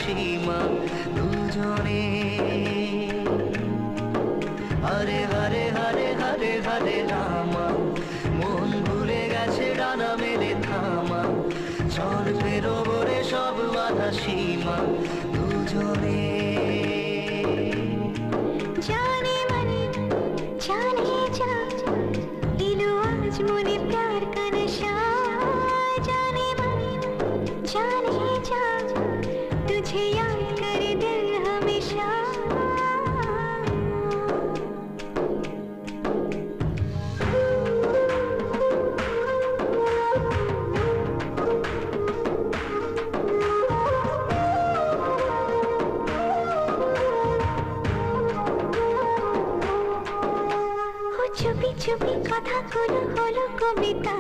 সীমা দুজনে। হরে হরে হরে হরে হরে রামা, মন ভুলে গেছে ডানা মেলে থামা, চল পেরোবো রে সব বাধা সীমা দুজনে। जाने मन जाने जा, इलो आज मुझे प्यार का नशा। जाने मन जाने जा, तुझे याद करे दिल हमेशा। চুপি চুপি কথাগুলো হলো কবিতা,